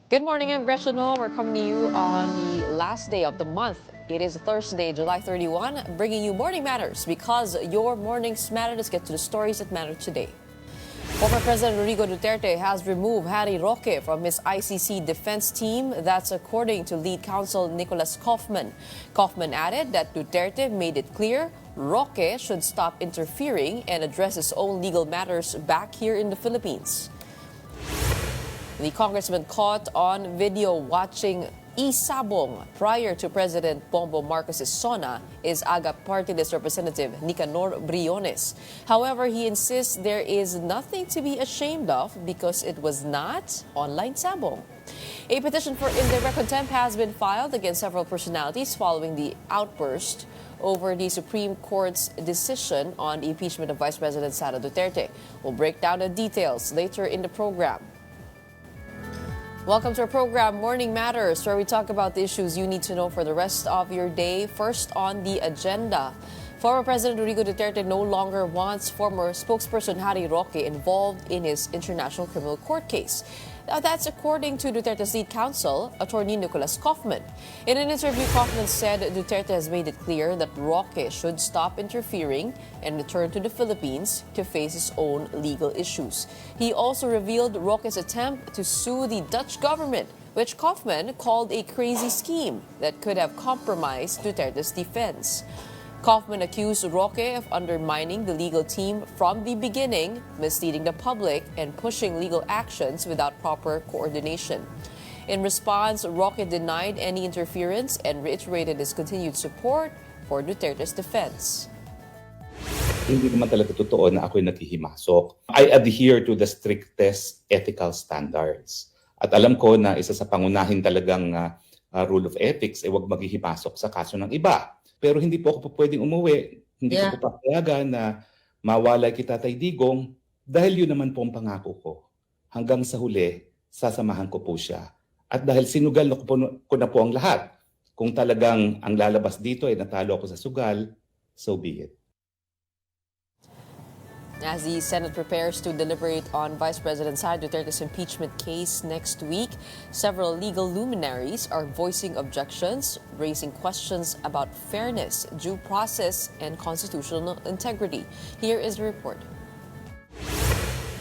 Good morning, I'm Gretchen Ho. We're coming to you on the last day of the month. It is Thursday, July 31, bringing you Morning Matters because your mornings matter. Let's get to the stories that matter today. Former President Rodrigo Duterte has removed Harry Roque from his ICC defense team. That's according to lead counsel Nicholas Kaufman. Kaufman added that Duterte made it clear Roque should stop interfering and address his own legal matters back here in the Philippines. The congressman caught on video watching isabong prior to President Bongbong Marcos's SONA is AGA party list representative Nicanor Briones. However, he insists there is nothing to be ashamed of because it was not online sabong. A petition for indirect contempt has been filed against several personalities following the outburst over the Supreme Court's decision on the impeachment of Vice President Sara Duterte. We'll break down the details later in the program. Welcome to our program, Morning Matters, where we talk about the issues you need to know for the rest of your day. First on the agenda, former President Rodrigo Duterte no longer wants former spokesperson Harry Roque involved in his International Criminal Court case. Now, that's according to Duterte's lead counsel, attorney Nicholas Kaufman. In an interview, Kaufman said Duterte has made it clear that Roque should stop interfering and return to the Philippines to face his own legal issues. He also revealed Roque's attempt to sue the Dutch government, which Kaufman called a crazy scheme that could have compromised Duterte's defense. Kaufman accused Roque of undermining the legal team from the beginning, misleading the public, and pushing legal actions without proper coordination. In response, Roque denied any interference and reiterated his continued support for Duterte's defense. Hindi naman talaga totoo na ako'y naghihimasok. I adhere to the strictest ethical standards. At alam ko na isa sa pangunahin talagang rule of ethics ay huwag maghihimasok sa kaso ng iba. Pero hindi po ako pwedeng umuwi. Hindi ko po papayagan na mawalay kita Tatay Digong dahil yun naman po ang pangako ko. Hanggang sa huli, sasamahan ko po siya. At dahil sinugal ko na po ang lahat, kung talagang ang lalabas dito ay natalo ako sa sugal, so be it. As the Senate prepares to deliberate on Vice President Sara Duterte's impeachment case next week, several legal luminaries are voicing objections, raising questions about fairness, due process, and constitutional integrity. Here is the report.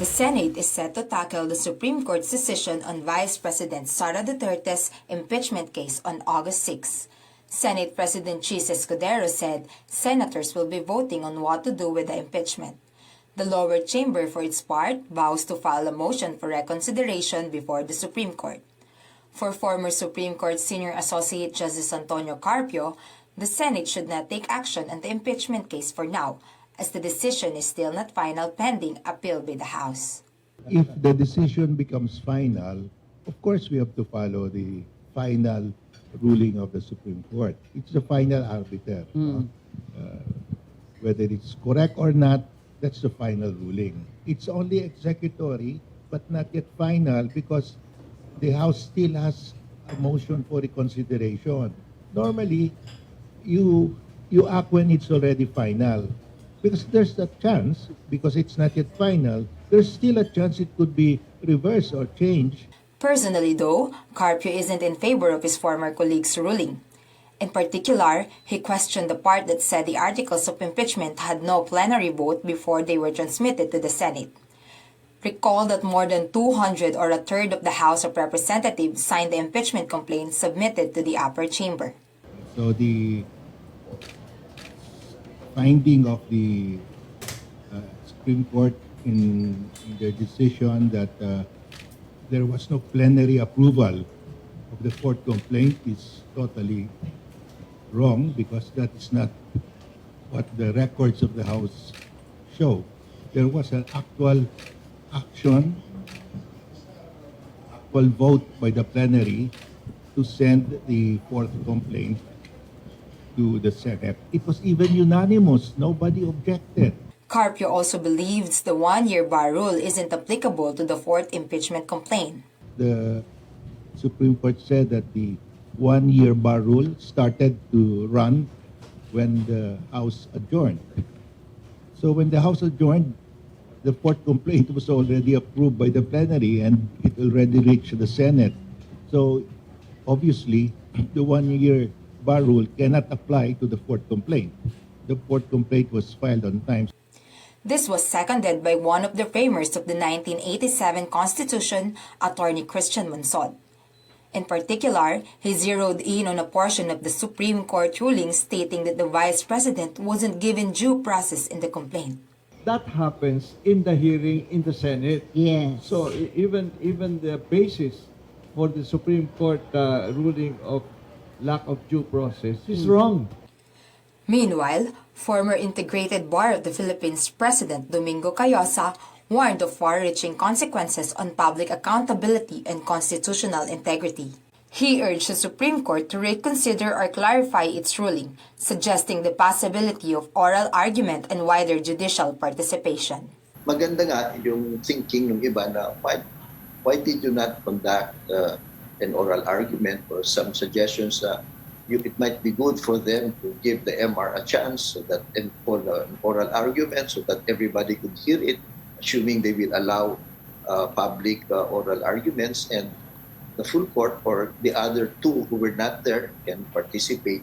The Senate is set to tackle the Supreme Court's decision on Vice President Sara Duterte's impeachment case on August 6. Senate President Chis Escudero said senators will be voting on what to do with the impeachment. The lower chamber, for its part, vows to file a motion for reconsideration before the Supreme Court. For former Supreme Court Senior Associate Justice Antonio Carpio, the Senate should not take action on the impeachment case for now, as the decision is still not final pending appeal by the House. If the decision becomes final, of course we have to follow the final ruling of the Supreme Court. It's the final arbiter. Whether it's correct or not, that's the final ruling. It's only executory, but not yet final because the House still has a motion for reconsideration. Normally, you act when it's already final. Because there's a chance, because it's not yet final, there's still a chance it could be reversed or changed. Personally, though, Carpio isn't in favor of his former colleague's ruling. In particular, he questioned the part that said the articles of impeachment had no plenary vote before they were transmitted to the Senate. Recall that more than 200 or a third of the House of Representatives signed the impeachment complaint submitted to the upper chamber. So the finding of the Supreme Court in their decision that there was no plenary approval of the fourth complaint is totally wrong because that is not what the records of the House show. There was an actual action, actual vote by the plenary to send the fourth complaint to the Senate. It was even unanimous. Nobody objected. Carpio also believes the one-year bar rule isn't applicable to the fourth impeachment complaint. The Supreme Court said that the one-year bar rule started to run when the House adjourned. So when the House adjourned, the fourth complaint was already approved by the plenary and it already reached the Senate. So obviously, the 1-year bar rule cannot apply to the fourth complaint. The fourth complaint was filed on time. This was seconded by one of the framers of the 1987 Constitution, Attorney Christian Monsod. In particular, he zeroed in on a portion of the Supreme Court ruling stating that the Vice President wasn't given due process in the complaint. That happens in the hearing in the Senate. Yes. So even the basis for the Supreme Court ruling of lack of due process is wrong. Meanwhile, former Integrated Bar of the Philippines President Domingo Cayosa warned of far-reaching consequences on public accountability and constitutional integrity. He urged the Supreme Court to reconsider or clarify its ruling, suggesting the possibility of oral argument and wider judicial participation. Maganda nga yung thinking ng iba na why did you not conduct an oral argument or some suggestions it might be good for them to give the MR a chance so that for an oral argument so that everybody could hear it, assuming they will allow public oral arguments, and the full court or the other two who were not there can participate.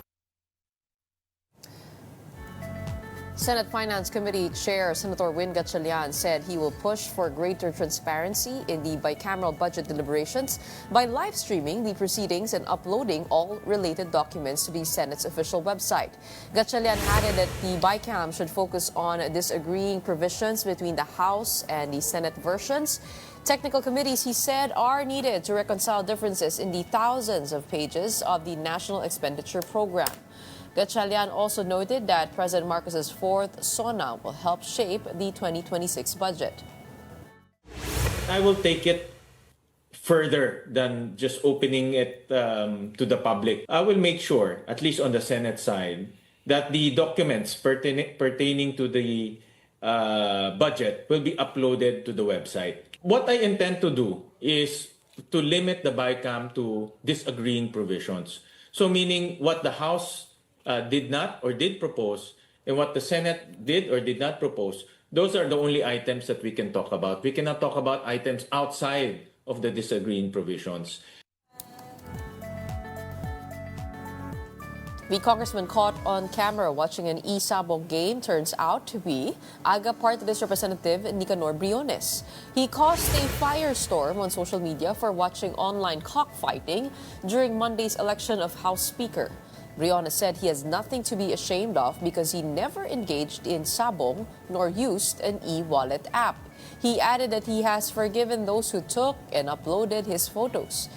Senate Finance Committee Chair Senator Win Gatchalian said he will push for greater transparency in the bicameral budget deliberations by live streaming the proceedings and uploading all related documents to the Senate's official website. Gatchalian added that the bicam should focus on disagreeing provisions between the House and the Senate versions. Technical committees, he said, are needed to reconcile differences in the thousands of pages of the National Expenditure Program. Gatchalian also noted that President Marcos's fourth SONA will help shape the 2026 budget. I will take it further than just opening it to the public. I will make sure, at least on the Senate side, that the documents pertaining to the budget will be uploaded to the website. What I intend to do is to limit the BICAM to disagreeing provisions. So meaning what the House did not or did propose and what the Senate did or did not propose, those are the only items that we can talk about. We cannot talk about items outside of the disagreeing provisions. The congressman caught on camera watching an e-sabong game turns out to be AGA Party List Representative Nicanor Briones. He caused a firestorm on social media for watching online cockfighting during Monday's election of House Speaker. Briones said he has nothing to be ashamed of because he never engaged in sabong nor used an e-wallet app. He added that he has forgiven those who took and uploaded his photos.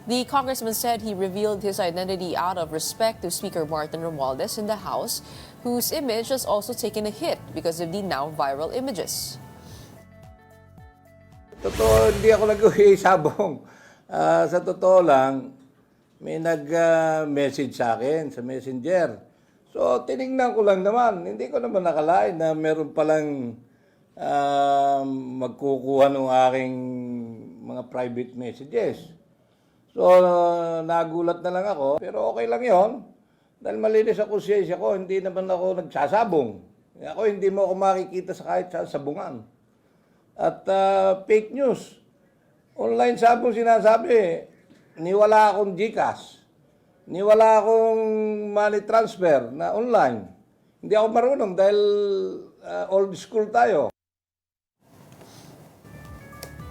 The congressman said he revealed his identity out of respect to Speaker Martin Romualdez in the House, whose image has also taken a hit because of the now viral images. Totoo, hindi ako nag-sabong. Sa totoo lang, may nag-message sa akin sa Messenger. So, tinignan ko lang naman. Hindi ko naman nakalain na meron palang magkukuha ng aking mga private messages. So, nagulat na lang ako. Pero okay lang yon. Dahil malinis ang konsyensya ko, hindi naman ako nagsasabong. Ako, hindi mo ako makikita sa kahit sa sabungan. At fake news. Online sabong sinasabi. Niwala akong GCash. Niwala akong money transfer na online. Hindi ako marunong dahil old school tayo.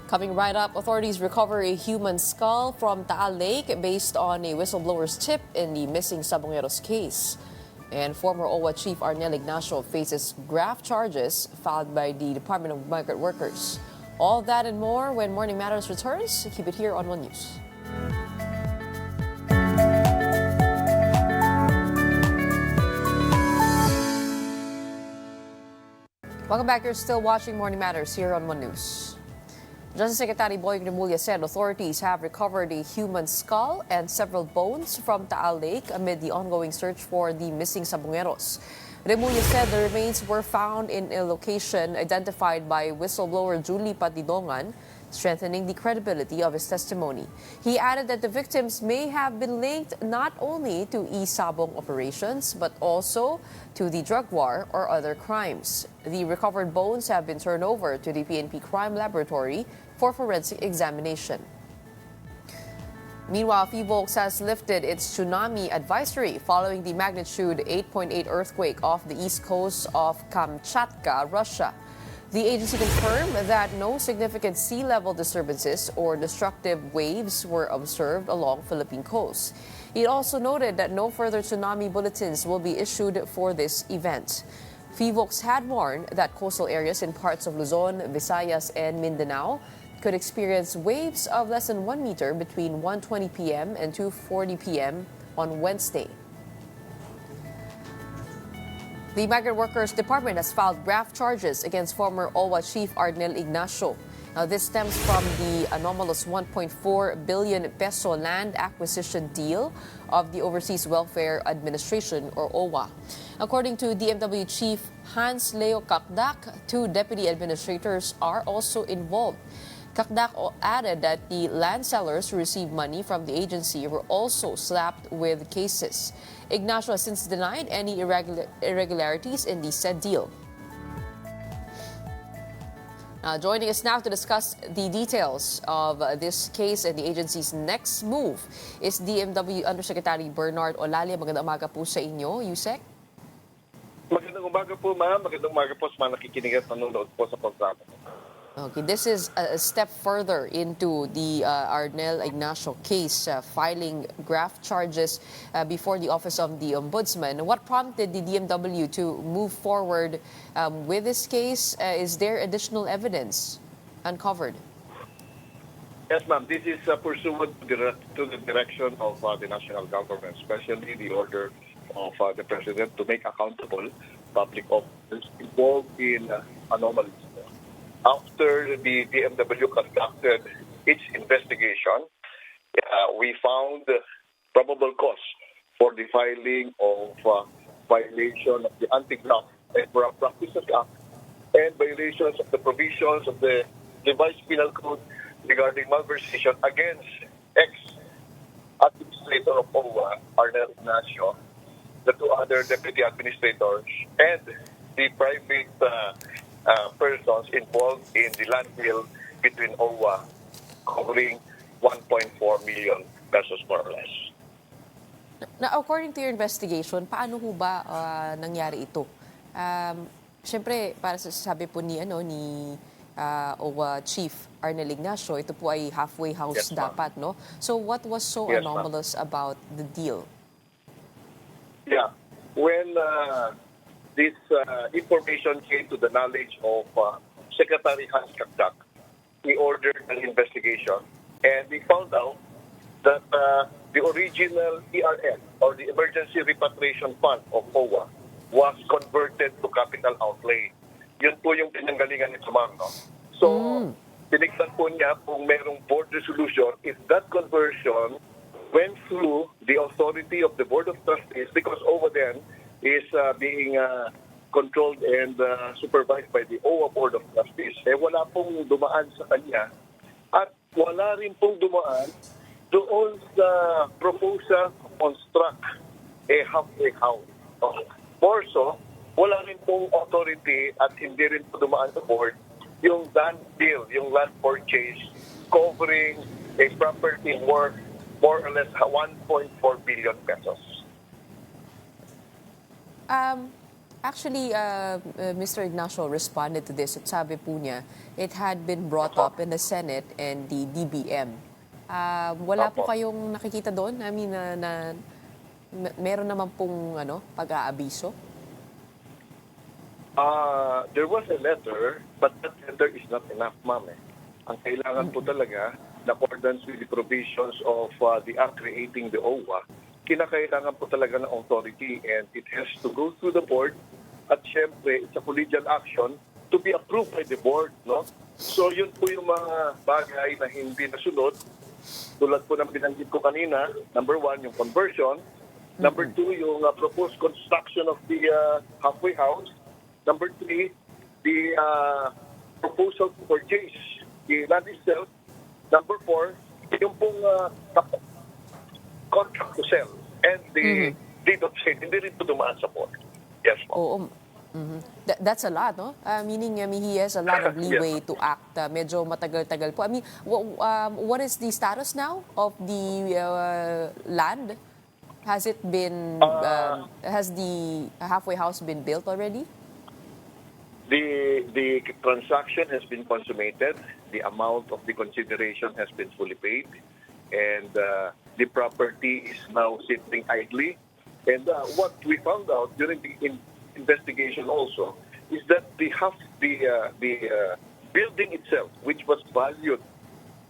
Coming right up, authorities recover a human skull from Taal Lake based on a whistleblower's tip in the missing sabungeros case. And former OWWA Chief Arnel Ignasio faces graft charges filed by the Department of Migrant Workers. All that and more when Morning Matters returns. Keep it here on One News. Welcome back. You're still watching Morning Matters here on One News. Justice Secretary Boying Remulla said authorities have recovered a human skull and several bones from Taal Lake amid the ongoing search for the missing sabungeros. Remulla said the remains were found in a location identified by whistleblower Julie Patidongan, strengthening the credibility of his testimony. He added that the victims may have been linked not only to e-sabong operations, but also to the drug war or other crimes. The recovered bones have been turned over to the PNP Crime Laboratory for forensic examination. Meanwhile, Fivolks has lifted its tsunami advisory following the magnitude 8.8 earthquake off the east coast of Kamchatka, Russia. The agency confirmed that no significant sea level disturbances or destructive waves were observed along Philippine coast. It also noted that no further tsunami bulletins will be issued for this event. Fivolks had warned that coastal areas in parts of Luzon, Visayas, and Mindanao could experience waves of less than 1 meter between 1:20 p.m. and 2:40 p.m. on Wednesday. The Migrant Workers Department has filed graft charges against former OWWA chief Arnel Ignasio. Now, this stems from the anomalous 1.4 billion peso land acquisition deal of the Overseas Welfare Administration, or OWWA. According to DMW Chief Hans Leo Kakdak, 2 deputy administrators are also involved. Kakdak added that the land sellers who received money from the agency were also slapped with cases. Ignasio has since denied any irregularities in the said deal. Joining us now to discuss the details of this case and the agency's next move is DMW Undersecretary Bernard Olalia. Magandang umaga po sa inyo, Yusek. Magandang umaga po, ma'am. Magandang umaga po sa mga nakikinig at nanonood po sa programa. Okay, this is a step further into the Arnel Ignasio case, filing graft charges before the Office of the Ombudsman. What prompted the DMW to move forward with this case? Is there additional evidence uncovered? Yes, ma'am. This is pursuant to the direction of the national government, especially the order of the President to make accountable public officers involved in anomalies. After the DMW conducted its investigation, we found probable cause for the filing of violation of the Anti-Graft and Corrupt Practices Act and violations of the provisions of the revised penal code regarding malversation against ex-administrator of OWWA, Arnel Ignasio, the 2 other deputy administrators, and the private persons involved in the land deal between OWWA covering 1.4 million pesos more or less. Now, according to your investigation, paano ho ba nangyari ito? Siyempre, para sa sabi po ni OWWA Chief Arnel Ignasio, ito po ay halfway house dapat, no? So what was so anomalous about the deal? Yeah. When this information came to the knowledge of Secretary Hans Kakdak, he ordered an investigation, and we found out that the original ERN, or the Emergency Repatriation Fund of OWWA, was converted to capital outlay. Yun po yung pinanggalingan nito, ma'am, no? So, tinignan po niya kung merong board resolution if that conversion went through the authority of the Board of Trustees, because OWWA then is being controlled and supervised by the OWWA Board of Trustees. Wala pong dumaan sa kanya at wala rin pong dumaan doon sa proposal to construct a halfway house. More so, wala rin pong authority at hindi rin po dumaan sa board yung land deal, yung land purchase covering a property worth more or less 1.4 billion pesos. Actually, Mr. Ignasio responded to this at sabi po niya, it had been brought up in the Senate and the DBM. Wala po kayong nakikita doon? I mean, meron naman pong pag-aabiso? There was a letter, but that letter is not enough, ma'am. Ang kailangan po talaga, in accordance with the provisions of the Act creating the OWWA, kinakailangan po talaga ng authority, and it has to go through the board, at syempre, it's a collegial action to be approved by the board, no? So yun po yung mga bagay na hindi nasunod. Tulad po ng binanggit ko kanina, number 1, yung conversion. Number 2, yung proposed construction of the halfway house. Number 3, the proposal to purchase the land itself. Number 4, yung pong contract to sell and the deed of sale, hindi rin po dumaan sa board. Yes po. Oo. That's a lot, no? Meaning, he has a lot of leeway to act. Medyo matagal-tagal po. What is the status now of the land? Has it been, has the halfway house been built already? The transaction has been consummated. The amount of the consideration has been fully paid. And the property is now sitting idly. And what we found out during the investigation also is that the building itself, which was valued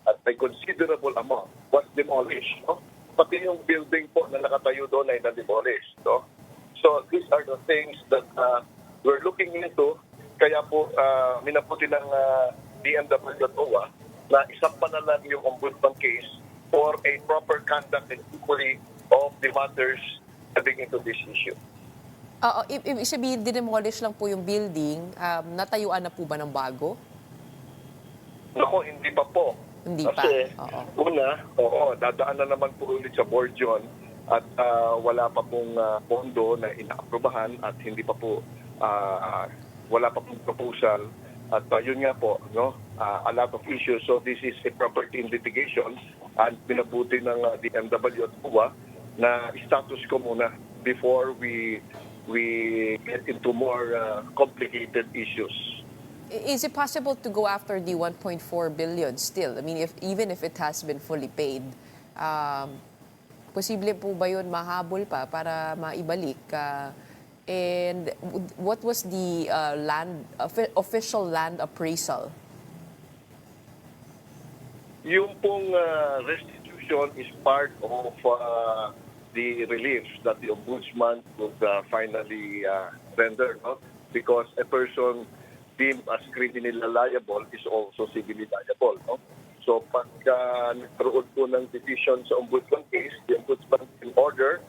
at a considerable amount, was demolished. No? Pati yung building po na nakatayo doon ay na-demolish. No? So these are the things that we're looking into. Kaya po minabuti ng DMW at OWWA na isang na lang yung ombudsman case for a proper conduct and inquiry of the matters heading into this issue. Ibig sabihin, dinemolish lang po yung building, natayuan na po ba ng bago? Nako, hindi pa po. Hindi Kasi, pa? una, dadaan na naman po ulit sa board yun at wala pa pong pondo na inaaprubahan at hindi pa po, wala pa pong proposal. At yun nga po, no, a lot of issues. So this is a property in litigation and pinabuti ng DMW at OWWA na status ko muna before we get into more complicated issues. Is it possible to go after the 1.4 billion still? I mean, even if it has been fully paid, posible po ba yun mahabol pa para maibalik? And what was the official land appraisal? Yung pong restitution is part of the relief that the ombudsman would finally render, no? Because a person deemed as criminally liable is also civilly liable. No? So pag nagkaroon po ng decision sa ombudsman case, the ombudsman will order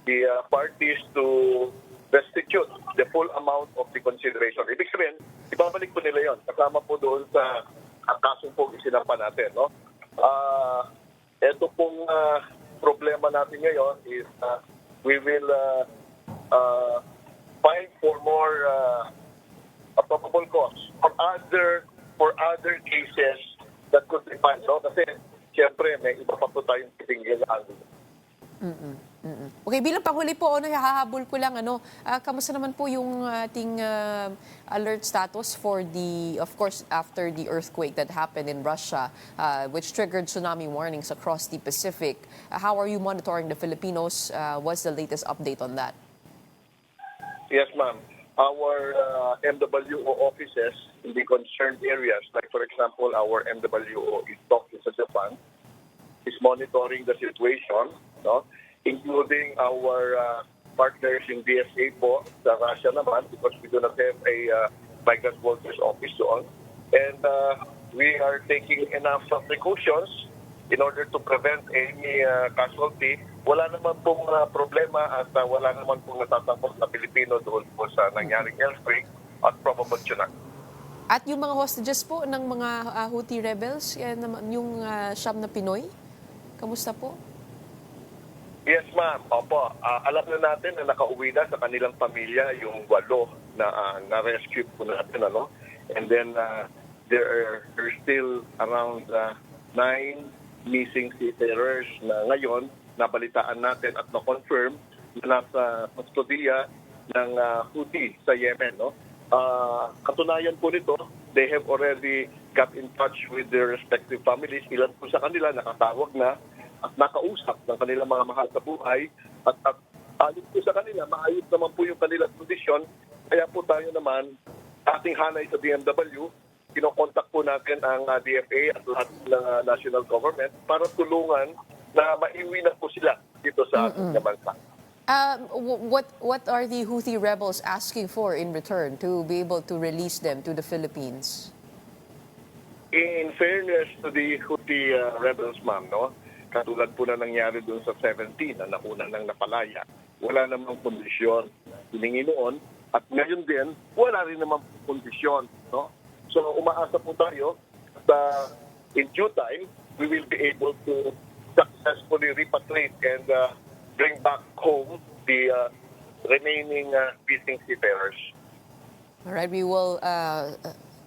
the parties to restitute the full amount of the consideration. Ibig sabihin, ibabalik po nila yon kasama po doon sa kasong po isinampa natin. No? Ito pong problema natin ngayon is we will find for more probable cause for other cases that could be filed. No? Kasi siyempre may iba pa po tayong titingnan. Okay, bilang panghuli po, hahabol ko lang, kamusta naman po yung ating alert status for of course, after the earthquake that happened in Russia, which triggered tsunami warnings across the Pacific. How are you monitoring the Filipinos? What's the latest update on that? Yes, ma'am. Our MWO offices in the concerned areas, like for example, our MWO in Tokyo sa Japan, is monitoring the situation, no? Including our partners in DSA po sa Russia naman, because we do not have a migrant workers office doon. And we are taking enough precautions in order to prevent any casualty. Wala naman pong problema at wala naman pong natatapos na Pilipino doon po sa nangyaring earthquake at probable tsunami. At yung mga hostages po ng mga Houthi rebels, yung siyam na Pinoy, kamusta po? Yes, ma'am. Opo. Alam na natin na nakauwi na sa kanilang pamilya yung 8 na na-rescue po natin. Ano? And then there are still around 9 missing seafarers na ngayon nabalitaan natin at na-confirm na nasa kustodiya ng Houthi sa Yemen. No? Katunayan po nito, they have already got in touch with their respective families. Ilan po sa kanila nakatawag na at nakausap ng kanilang mga mahal sa buhay at alis po sa kanila, maayos naman po yung kanilang kondisyon. Kaya po tayo naman, ating hanay sa DMW, kinokontak po natin ang DFA at lahat ng national government para tulungan na maiwi na po sila dito sa ating bansa. What are the Houthi rebels asking for in return to be able to release them to the Philippines? In fairness to the Houthi rebels, ma'am, no? Katulad po na nangyari doon sa 17 na nauna nang napalaya, wala namang kondisyon hiningi noon at ngayon din, wala rin namang kondisyon. No? So umaasa po tayo that in due time, we will be able to successfully repatriate and bring back home the remaining missing seafarers. All right, we will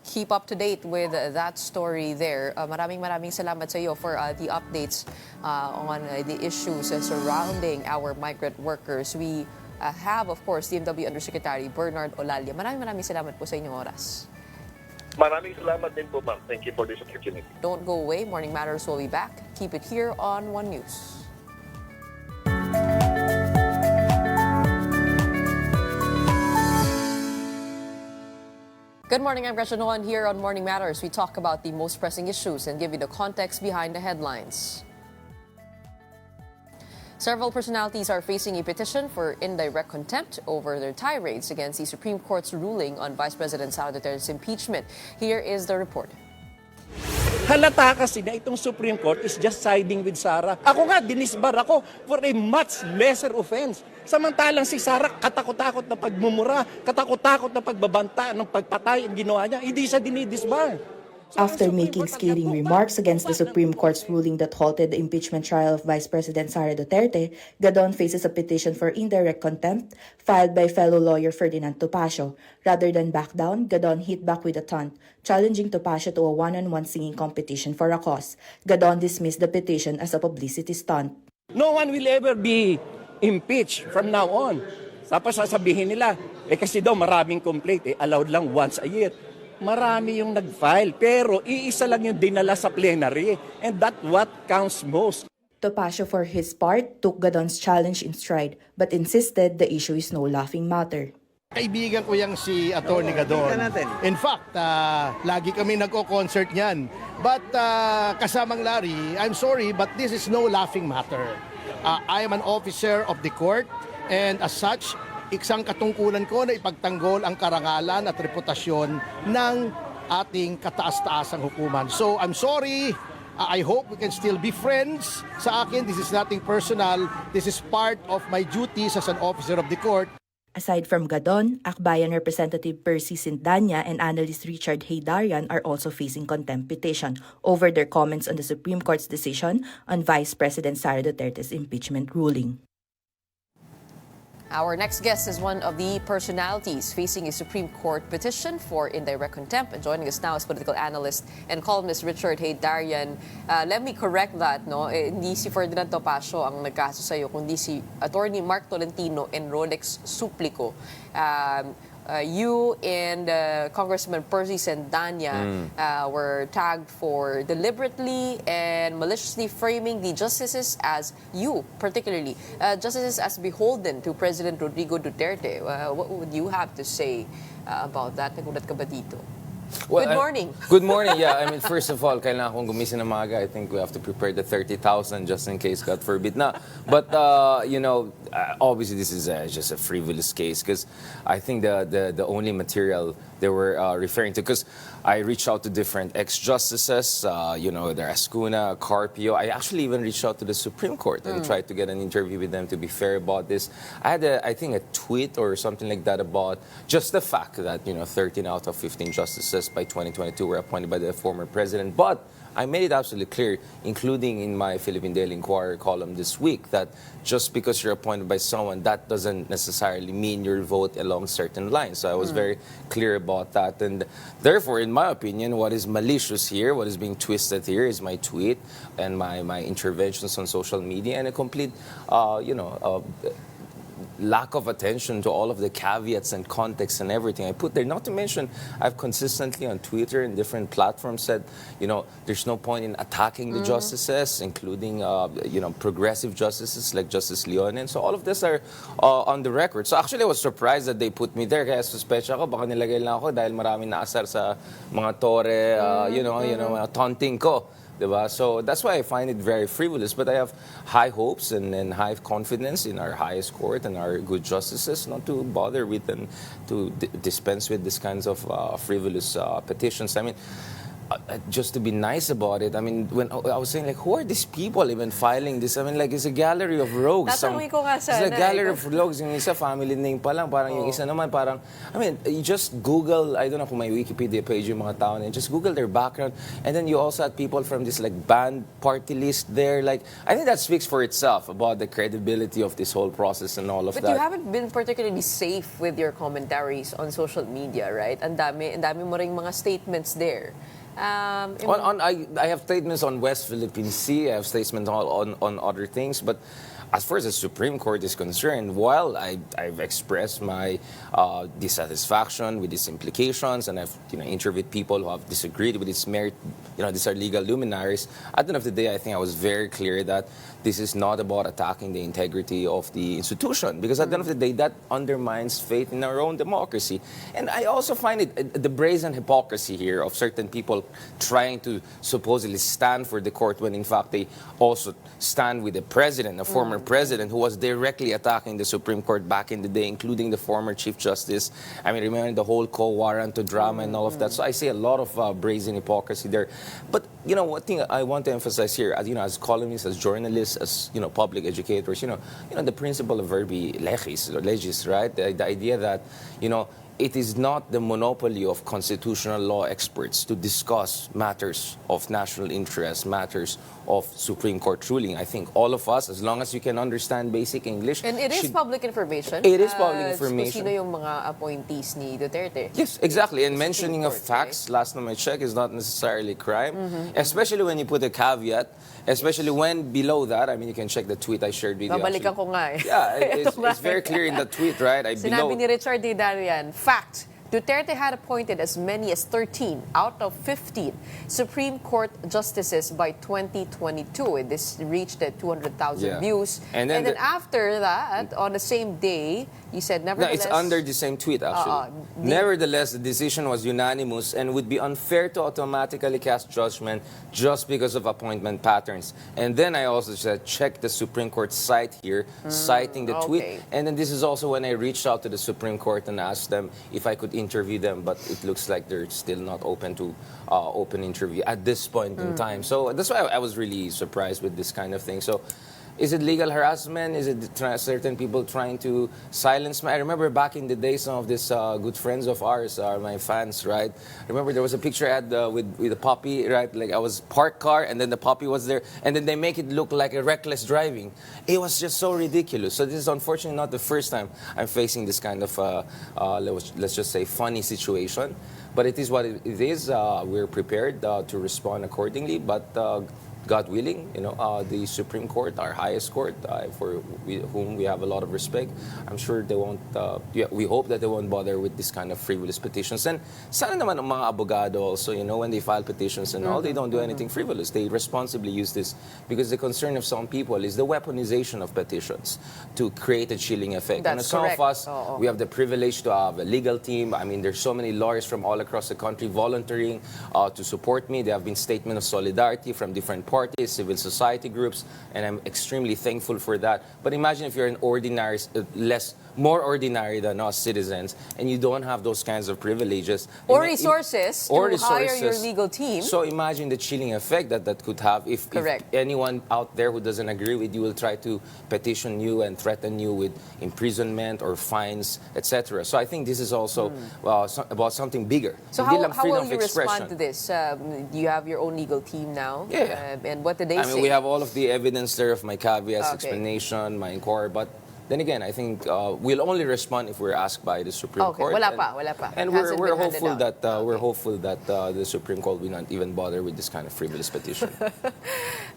keep up to date with that story there. Maraming salamat sa iyo for the updates on the issues surrounding our migrant workers. We have, of course, DMW Undersecretary Bernard Olalia. Maraming salamat po sa inyong oras. Maraming salamat din po, ma'am. Thank you for this opportunity. Don't go away. Morning Matters will be back. Keep it here on One News. Good morning, I'm Gretchen Ho, and here on Morning Matters, we talk about the most pressing issues and give you the context behind the headlines. Several personalities are facing a petition for indirect contempt over their tirades against the Supreme Court's ruling on Vice President Sara Duterte's impeachment. Here is the report. Halata kasi na itong Supreme Court is just siding with Sara. Ako nga, dinisbar ako for a much lesser offense. Samantalang si Sara, katakot-takot na pagmumura, katakot-takot na pagbabanta ng pagpatay ang ginawa niya, hindi siya dinidisbar. After making scathing remarks against the Supreme Court's ruling that halted the impeachment trial of Vice President Sara Duterte, Gadon faces a petition for indirect contempt filed by fellow lawyer Ferdinand Topacio. Rather than back down, Gadon hit back with a taunt, challenging Topacio to a one-on-one singing competition for a cause. Gadon dismissed the petition as a publicity stunt. No one will ever be impeached from now on. Tapos sasabihin nila, kasi daw maraming complaint, allowed lang once a year. Marami yung nag-file, pero iisa lang yung dinala sa plenary. And that's what counts most. Topacio, for his part, took Gadon's challenge in stride, but insisted the issue is no laughing matter. Kaibigan ko yang si Atty. Gadon. In fact, lagi kami nagko-concert niyan. But kasamang Larry, I'm sorry, but this is no laughing matter. I am an officer of the court, and as such, isang katungkulan ko na ipagtanggol ang karangalan at reputasyon ng ating kataas-taasang hukuman. So I'm sorry, I hope we can still be friends. Sa akin, this is nothing personal. This is part of my duties as an officer of the court. Aside from Gadon, Akbayan Representative Percy Sindanya and analyst Richard Heydarian are also facing contempt petition over their comments on the Supreme Court's decision on Vice President Sara Duterte's impeachment ruling. Our next guest is one of the personalities facing a Supreme Court petition for indirect contempt. And joining us now is political analyst and columnist Richard Heydarian. Let me correct that, no? Hindi si Ferdinand Topacio ang nagkaso sa iyo, kundi si Attorney Mark Tolentino and Rolex Suplico. You and Congressman Percy Sindanya were tagged for deliberately and maliciously framing the justices as particularly, justices as beholden to President Rodrigo Duterte. What would you have to say about that? Nagulat ka ba dito? Well, good morning. Good morning. Yeah, I mean, first of all, kailangan kong gumising ng maaga. I think we have to prepare the 30,000 just in case, God forbid na. But, obviously this is just a frivolous case because I think the only material they were referring to, because I reached out to different ex-justices, there Ascuna, Carpio. I actually even reached out to the Supreme Court and tried to get an interview with them to be fair about this. I had, I think, a tweet or something like that about just the fact that, 13 out of 15 justices by 2022 were appointed by the former president. But I made it absolutely clear, including in my Philippine Daily Inquirer column this week, that just because you're appointed by someone, that doesn't necessarily mean you'll vote along certain lines. So I was very clear about that. And therefore, in my opinion, what is malicious here, what is being twisted here is my tweet and my interventions on social media and a complete, lack of attention to all of the caveats and context and everything I put there. Not to mention, I've consistently on Twitter and different platforms said, there's no point in attacking the justices, including, progressive justices like Justice Leon. And so all of this are on the record. So actually, I was surprised that they put me there. Kaya suspect ako, baka nilagay lang ako dahil maraming naasar sa mga tore, taunting ko. Diba? So that's why I find it very frivolous. But I have high hopes and high confidence in our highest court and our good justices not to bother with and to dispense with these kinds of frivolous petitions. I mean, just to be nice about it, I mean, when I was saying, like, who are these people even filing this? I mean, like, it's a gallery of rogues. Tatanungin ko nga It's a sana, gallery eh. of rogues. Yung isa, family name pa lang. Parang yung isa naman, parang, I mean, you just Google, I don't know kung may Wikipedia page yung mga tao na yun, just Google their background. And then you also had people from this, like, banned party list there. Like, I think that speaks for itself about the credibility of this whole process and all of But that. you haven't been particularly safe with your commentaries on social media, right? Ang dami mo ring mga statements there. I have statements on West Philippine Sea. I have statements on other things, but as far as the Supreme Court is concerned, while I've expressed my dissatisfaction with its implications, and I've interviewed people who have disagreed with its merit, these are legal luminaries. At the end of the day, I think I was very clear that this is not about attacking the integrity of the institution, because at the end of the day, that undermines faith in our own democracy. And I also find it the brazen hypocrisy here of certain people trying to supposedly stand for the court when in fact they also stand with the president, a former president who was directly attacking the Supreme Court back in the day, including the former Chief Justice. I mean, remember the whole co-warrant to drama and all of that. So I see a lot of brazen hypocrisy there. But, one thing I want to emphasize here, as columnists, as journalists, as, public educators, the principle of verbi legis, right? The idea that, it is not the monopoly of constitutional law experts to discuss matters of national interest, matters of Supreme Court ruling. I think all of us, as long as you can understand basic English... And it is public information. It is public information. Kung sino yung mga appointees ni Duterte. Yes, exactly. And mentioning of facts, last time I checked, is not necessarily crime. Especially when you put a caveat. Especially when below that, I mean, you can check the tweet I shared with you. Babalikan ko nga eh. Yeah, it's very clear in the tweet, right? Sinabi ni Richard Heydarian, fact, Duterte had appointed as many as 13 out of 15 Supreme Court justices by 2022. This reached 200,000 views. And then after that, on the same day, you said nevertheless... No, it's under the same tweet, actually. Nevertheless, the decision was unanimous and would be unfair to automatically cast judgment just because of appointment patterns. And then I also said, check the Supreme Court site here, citing the tweet. And then this is also when I reached out to the Supreme Court and asked them if I could interview them, but it looks like they're still not open to open interview at this point in time. So that's why I was really surprised with this kind of thing. So is it legal harassment? Is it certain people trying to silence me? I remember back in the day, some of these good friends of ours are my fans, right? I remember there was a picture I had with a puppy, right? Like I was parked car and then the puppy was there and then they make it look like a reckless driving. It was just so ridiculous. So this is unfortunately not the first time I'm facing this kind of, let's just say, funny situation. But it is what it is. We're prepared to respond accordingly. But God willing, the Supreme Court, our highest court, for whom we have a lot of respect, I'm sure they won't, we hope that they won't bother with this kind of frivolous petitions. And sana naman ang mga abogado also, when they file petitions and all, they don't do anything frivolous. They responsibly use this because the concern of some people is the weaponization of petitions to create a chilling effect. That's and some correct. of us, we have the privilege to have a legal team. I mean, there's so many lawyers from all across the country volunteering to support me. There have been statements of solidarity from different parties, civil society groups, and I'm extremely thankful for that. But imagine if you're an ordinary, more ordinary than us citizens, and you don't have those kinds of privileges. Or resources to hire your legal team. So imagine the chilling effect that could have if anyone out there who doesn't agree with you will try to petition you and threaten you with imprisonment or fines, etc. So I think this is also about something bigger. So how will you respond to this? Do you have your own legal team now? Yeah. And what did they say? I mean, we have all of the evidence there of my caveats, explanation, my inquiry, but then again, I think we'll only respond if we're asked by the Supreme Court. Wala pa. And we're hopeful that the Supreme Court will not even bother with this kind of frivolous petition.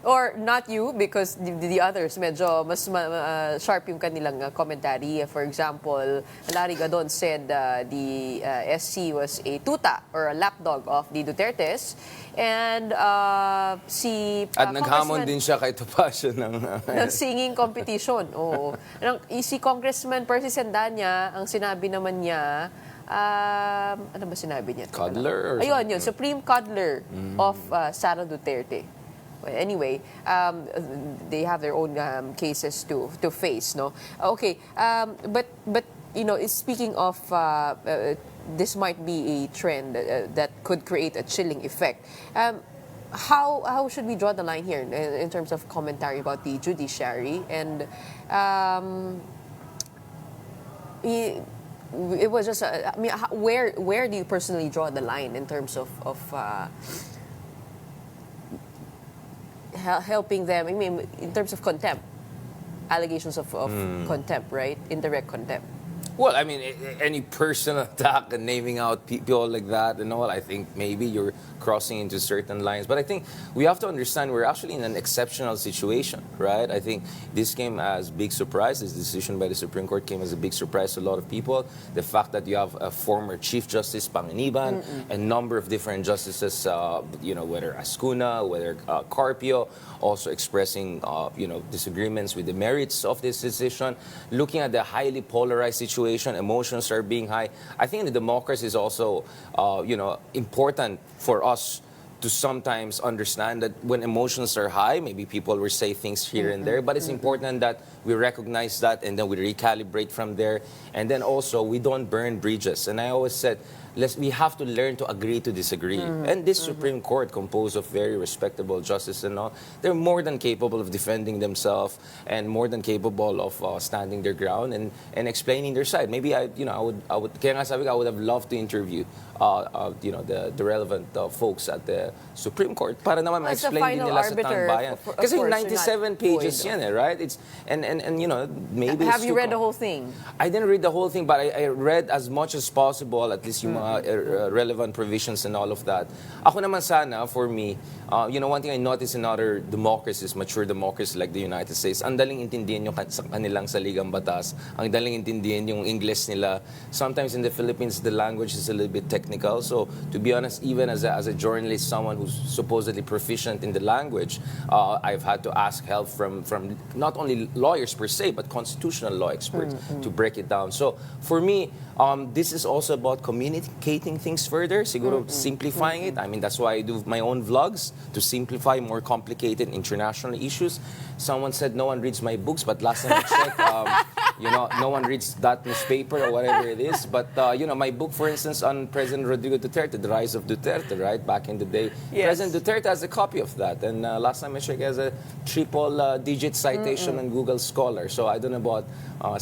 Or not you, because the others medyo mas sharp yung kanilang commentary. For example, Larry Gadon said the SC was a tuta or a lapdog of the Dutertes. And at naghamon din siya kay Topacio ng singing competition. Oo. Si Congressman Percy Sandanya, ang sinabi naman niya, ano ba sinabi niya? Cuddler? Ayun, Supreme Cuddler of Sara Duterte. Well, anyway, they have their own cases to face, no? Okay, but speaking of this might be a trend that could create a chilling effect. How should we draw the line here in terms of commentary about the judiciary? And it was just, I mean, where do you personally draw the line in terms of helping them? I mean, in terms of contempt, allegations of contempt, right? Indirect contempt. Well, I mean, any personal attack and naming out people like that and all, I think maybe you're crossing into certain lines. But I think we have to understand we're actually in an exceptional situation, right? I think this came as big surprise. This decision by the Supreme Court came as a big surprise to a lot of people. The fact that you have a former Chief Justice Panginiban, a number of different justices, whether Ascuna, whether Carpio, also expressing, disagreements with the merits of this decision. Looking at the highly polarized situation, emotions are being high. I think the democracy is also, important for us to sometimes understand that when emotions are high, maybe people will say things here and there, but it's important that we recognize that and then we recalibrate from there. And then also, we don't burn bridges. And I always said, we have to learn to agree to disagree. And this Supreme Court, composed of very respectable justices and all, they're more than capable of defending themselves and more than capable of standing their ground and explaining their side. Maybe I would have loved to interview the relevant folks at the Supreme Court para naman ma-explain din nila sa taong-bayan. Kasi 97 pages yan, right? It's maybe have you read the whole thing? I didn't read the whole thing, but I read as much as possible, at least yung mga relevant provisions and all of that. Ako naman sana, for me, one thing I noticed in other democracies, mature democracies like the United States, ang daling intindihin yung kanilang saligang batas, ang daling intindihin yung English nila. Sometimes in the Philippines, the language is a little bit technical. So, to be honest, even as a journalist, someone who's supposedly proficient in the language, I've had to ask help from not only lawyers per se, but constitutional law experts to break it down. So, for me, this is also about communicating things further, siguro simplifying it. I mean, that's why I do my own vlogs, to simplify more complicated international issues. Someone said no one reads my books, but last time I checked, no one reads that newspaper or whatever it is. But, my book, for instance, on President Rodrigo Duterte, The Rise of Duterte, right, back in the day. Yes. President Duterte has a copy of that. And last time I checked, he has a triple-digit citation on Google Scholar. So I don't know about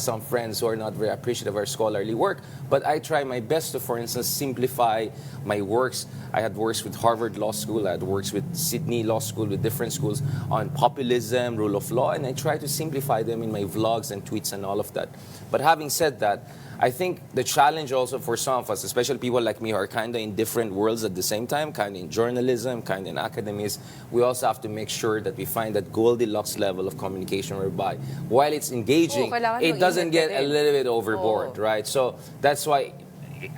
some friends who are not very appreciative of our scholarly work. But I try my best to, for instance, simplify my works. I had works with Harvard Law School. I had works with Sydney Law School, with different schools on populism, rule of law, and I try to simplify them in my vlogs and tweets and all of that. But having said that, I think the challenge also for some of us, especially people like me who are kind of in different worlds at the same time, kind of in journalism, kind of in academies, we also have to make sure that we find that Goldilocks level of communication whereby while it's engaging, it doesn't get a little bit overboard, right? So that's why,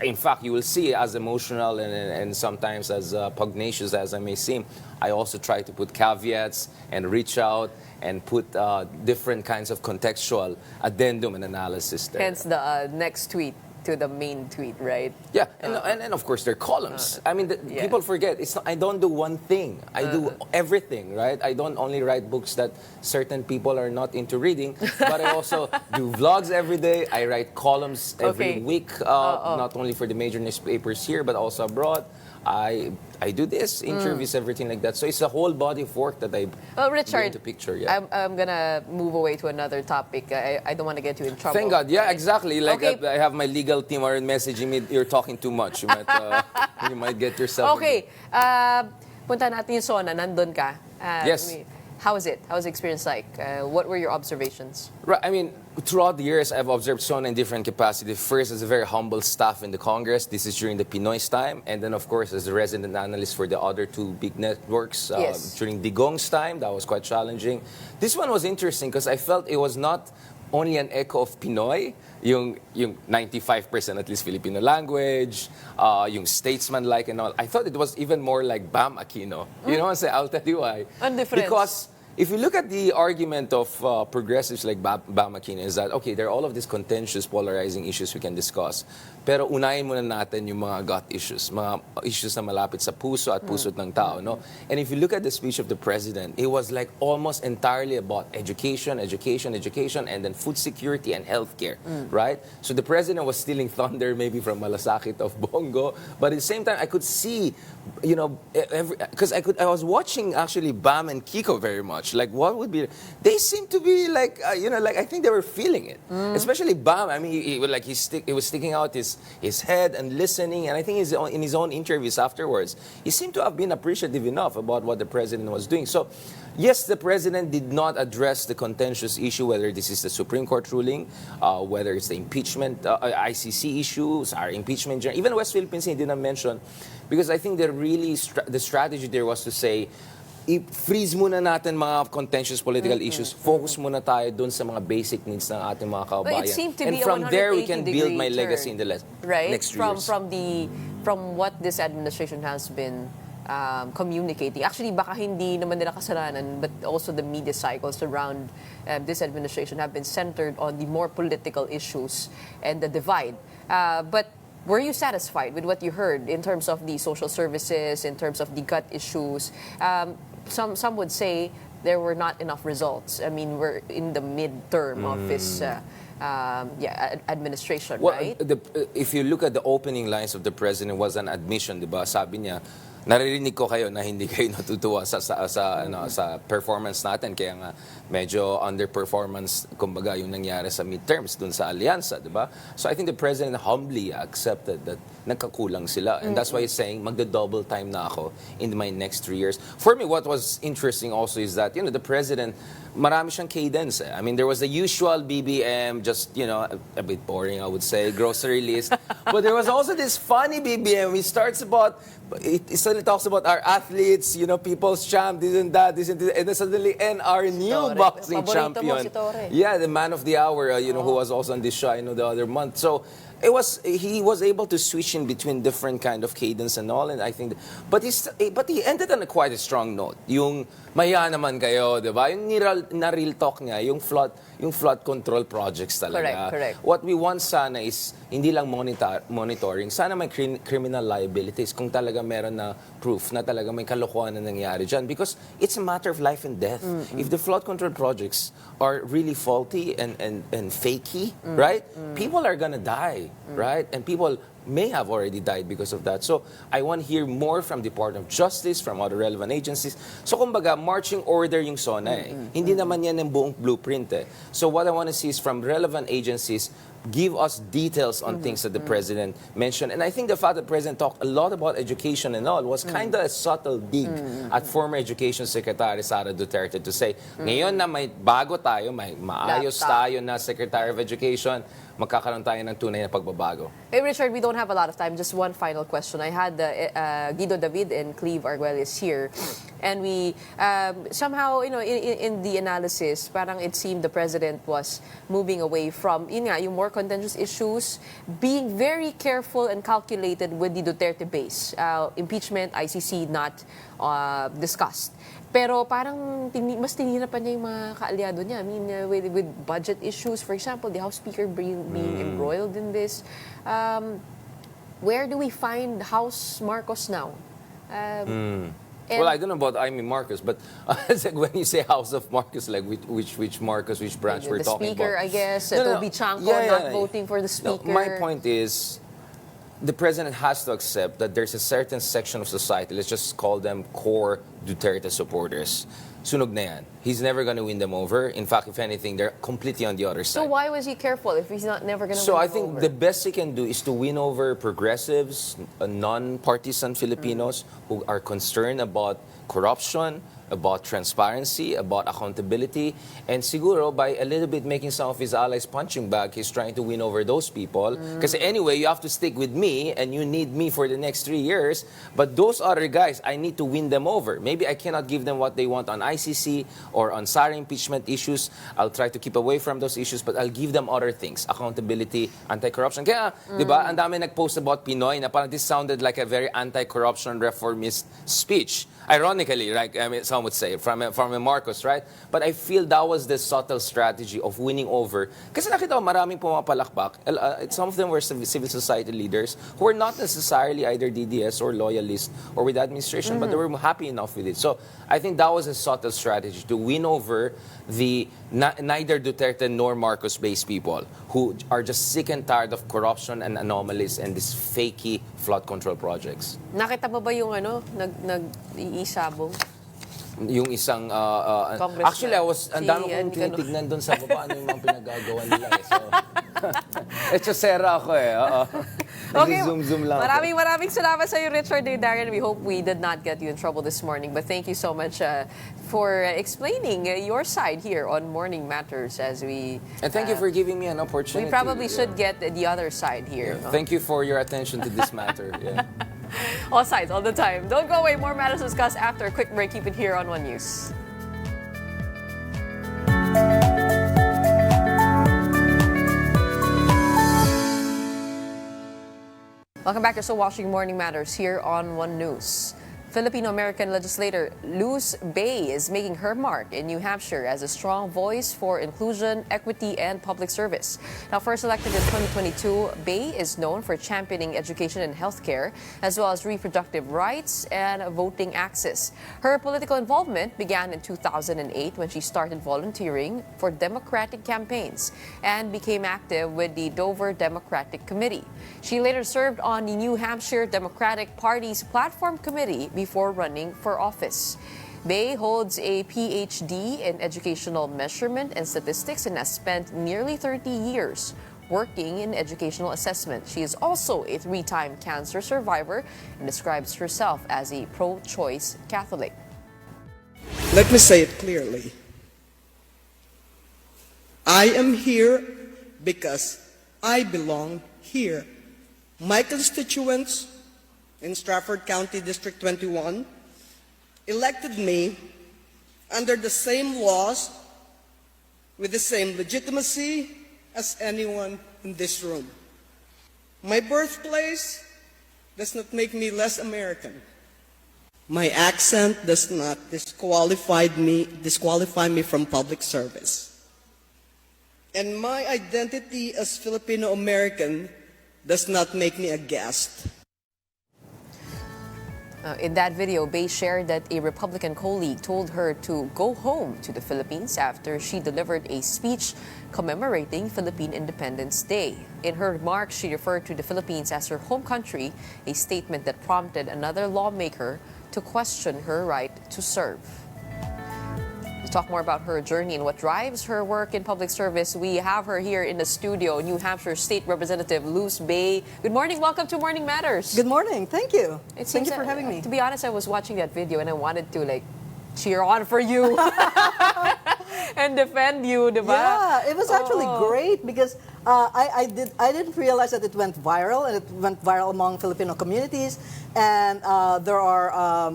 in fact, you will see as emotional and sometimes as pugnacious as I may seem, I also try to put caveats and reach out and put different kinds of contextual addendum and analysis there. Hence the next tweet to the main tweet, right? Yeah, and of course, there are columns. I mean, people forget, I don't do one thing. I do everything, right? I don't only write books that certain people are not into reading, but I also do vlogs every day. I write columns every week, not only for the major newspapers here, but also abroad. I do this, interviews, everything like that. So it's a whole body of work that I bring into picture. Yeah. I'm going to move away to another topic. I don't want to get you in trouble. Thank God. Yeah, exactly. Like I have my legal team are messaging me, you're talking too much. You might get yourself... Okay. Punta natin yung SONA. Nandun ka. Yes. How was it? How was the experience like? What were your observations? Right. I mean, throughout the years, I've observed SONA in different capacities. First, as a very humble staff in the Congress. This is during the Pinoy's time. And then, of course, as a resident analyst for the other two big networks. During Digong's time, that was quite challenging. This one was interesting because I felt it was not only an echo of Pinoy, yung 95% at least Filipino language, yung statesman-like and all. I thought it was even more like Bam Aquino. You know what I'm saying? I'll tell you why. And difference. Because if you look at the argument of progressives like Bam Aquino is that, okay, there are all of these contentious, polarizing issues we can discuss. Pero unahin muna natin yung mga gut issues, mga issues na malapit sa puso at puso't ng tao, no? And if you look at the speech of the president, it was like almost entirely about education, and then food security and healthcare, right? So the president was stealing thunder maybe from Malasakit of Bongo, but at the same time, I could see, you know, because I was watching actually Bam and Kiko very much. Like, what would be? They seem to be like, you know, like I think they were feeling it. Especially Bam. I mean, he was sticking out his head and listening. And I think in his own interviews afterwards, he seemed to have been appreciative enough about what the president was doing. So, yes, the president did not address the contentious issue, whether this is the Supreme Court ruling, whether it's the impeachment, ICC issues, our impeachment, even West Philippine Sea, he didn't mention, because I think the strategy there was to say, i-freeze muna natin mga contentious political issues, focus muna tayo dun sa mga basic needs ng ating mga kababayan. But it seemed to and be from a there, we can build my 180-degree legacy in the right? next 3 years. From what this administration has been communicating. Actually, baka hindi naman nila kasalanan, but also the media cycles around this administration have been centered on the more political issues and the divide. But were you satisfied with what you heard in terms of the social services, in terms of the gut issues? Some would say there were not enough results. I mean, we're in the midterm of his administration, well, right? If you look at the opening lines of the president, was an admission, di ba? Sabi niya, naririnig ko kayo na hindi kayo natutuwa sa performance natin, kaya nga medyo underperformance, kumbaga, yung nangyari sa midterms dun sa alyansa, di ba? So I think the president humbly accepted that nagkakulang sila. And that's why he's saying, magda-double time na ako in my next 3 years. For me, what was interesting also is that, you know, the president, marami siyang cadence. I mean, there was the usual BBM, just, you know, a bit boring, I would say, grocery list. But there was also this funny BBM. He starts about, it suddenly talks about our athletes, you know, people's champ, this and that, and then suddenly, and our new boxing champion. Yeah, the man of the hour, you know, who was also on this show, you know, the other month. So, he was able to switch in between different kind of cadence and all, and I think, but he ended on quite a strong note. Yung maya naman kayo, di ba? Yung na-real talk niya, yung flood control projects talaga. Correct. What we want sana is hindi lang monitoring, sana may criminal liabilities kung talaga meron na proof na talaga may kalokohan na nangyari dyan, because it's a matter of life and death. If the flood control projects are really faulty and fakey, right? People are gonna die, right? And people may have already died because of that. So I want to hear more from the Department of Justice, from other relevant agencies. So kumbaga, marching order yung SONA eh. Hindi naman yan ang buong blueprint eh. So what I want to see is from relevant agencies, give us details on things that the President mentioned. And I think the fact that the President talked a lot about education and all was kind of a subtle dig at former Education Secretary Sara Duterte to say, ngayon na may bago tayo, may maayos tayo na Secretary of Education, magkakaroon tayo ng tunay na pagbabago. Hey, Richard, we don't have a lot of time. Just one final question. I had Guido David and Cleve Arguelles here. And we, somehow, you know, in the analysis, parang it seemed the President was moving away from, yun nga, yung more contentious issues, being very careful and calculated with the Duterte base. Impeachment, ICC not discussed. Pero parang mas tinirapan niya yung mga kaalyado niya. I mean, with budget issues, for example, the House Speaker being embroiled in this. Where do we find House Marcos now? Well, I don't know about Amy Marcos, but it's like when you say House of Marcos, like which Marcos, which branch we're talking about? The Speaker, I guess. Toby Chanco not voting for the Speaker. No, my point is, the President has to accept that there's a certain section of society, let's just call them core Duterte supporters. Sunog na yan. He's never going to win them over. In fact, if anything, they're completely on the other side. So why was he careful if he's never going to win them over? So I think the best he can do is to win over progressives, non-partisan Filipinos who are concerned about corruption, about transparency, about accountability, and siguro by a little bit making some of his allies punching bag, he's trying to win over those people. Because anyway, you have to stick with me and you need me for the next 3 years, but those other guys, I need to win them over. Maybe I cannot give them what they want on ICC, ICC or on SARA impeachment issues. I'll try to keep away from those issues, but I'll give them other things. Accountability, anti-corruption. Kaya, di ba, ang dami nag-post about Pinoy na parang this sounded like a very anti-corruption reformist speech. Ironically, like some would say, from a Marcos, right? But I feel that was the subtle strategy of winning over. Kasi nakita ko maraming pumapalakpak. Some of them were civil society leaders who were not necessarily either DDS or loyalists or with the administration, but they were happy enough with it. So I think that was a subtle strategy to win over the neither Duterte nor Marcos-based people who are just sick and tired of corruption and anomalies and these fakey flood control projects. Nakita mo ba yung nag-iisabong? Yung isang actually I was ang dami kong tinitignan doon sa baba ano yung mga pinagagawa nila so echosera ako Okay, zoom lang maraming salamat sa iyo, Richard Heydarian. We hope we did not get you in trouble this morning, but thank you so much for explaining your side here on Morning Matters as we and thank you for giving me an opportunity. We probably should get the other side here. No? Thank you for your attention to this matter. All sides, all the time. Don't go away. More matters discussed after a quick break. Keep it here on One News. Welcome back to So Watching Morning Matters here on One News. Filipino-American legislator Luz Bay is making her mark in New Hampshire as a strong voice for inclusion, equity, and public service. Now, first elected in 2022, Bay is known for championing education and healthcare, as well as reproductive rights and voting access. Her political involvement began in 2008 when she started volunteering for Democratic campaigns and became active with the Dover Democratic Committee. She later served on the New Hampshire Democratic Party's Platform Committee before running for office. Bay holds a PhD in educational measurement and statistics and has spent nearly 30 years working in educational assessment. She is also a 3-time cancer survivor and describes herself as a pro-choice Catholic. Let me say it clearly. I am here because I belong here. My constituents in Strafford County District 21 elected me under the same laws with the same legitimacy as anyone in this room. My birthplace does not make me less American. My accent does not disqualify me from public service. And my identity as Filipino-American does not make me a guest. In that video, Bay shared that a Republican colleague told her to go home to the Philippines after she delivered a speech commemorating Philippine Independence Day. In her remarks, she referred to the Philippines as her home country, a statement that prompted another lawmaker to question her right to serve. To talk more about her journey and what drives her work in public service, we have her here in the studio, New Hampshire State Representative Luz Bay. Good morning. Welcome to Morning Matters. Good morning. Thank you. Thank you for having me. To be honest, I was watching that video and I wanted to cheer on for you and defend you, diba? Yeah, it was actually great because I didn't realize that it went viral, and it went viral among Filipino communities. And there are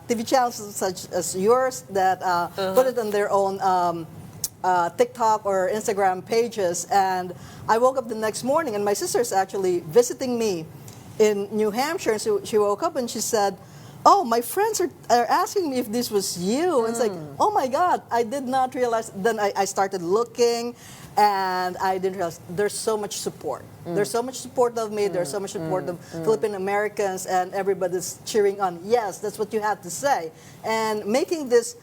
TV channels such as yours that put it on their own TikTok or Instagram pages. And I woke up the next morning, and my sister's actually visiting me in New Hampshire. And so she woke up and she said, "Oh, my friends are asking me if this was you." And it's like, oh my God, I did not realize. Then I started looking, and I didn't realize there's so much support. There's so much support of me. There's so much support of Philippine Americans, and everybody's cheering on. Yes, that's what you had to say. And making this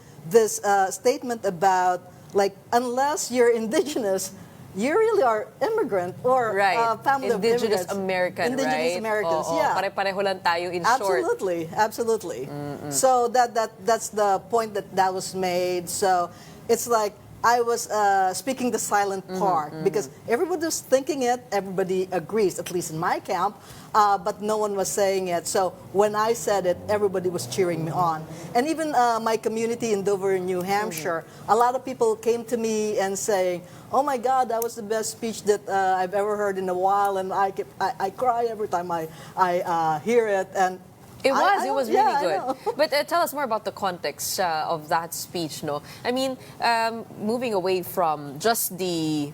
statement about, like, unless you're indigenous, you really are immigrant or family Indigenous of American, Indigenous right? Americans, Oo, yeah. Pare-pareho lang tayo in Absolutely, short. absolutely. So that's the point that was made. So it's like I was speaking the silent part because everybody was thinking it, everybody agrees, at least in my camp, but no one was saying it. So when I said it, everybody was cheering me on. And even my community in Dover, New Hampshire, a lot of people came to me and saying, "Oh my God, that was the best speech that I've ever heard in a while," and I cry every time I hear it. And It was really I good. know. But tell us more about the context of that speech, no? I mean, moving away from just the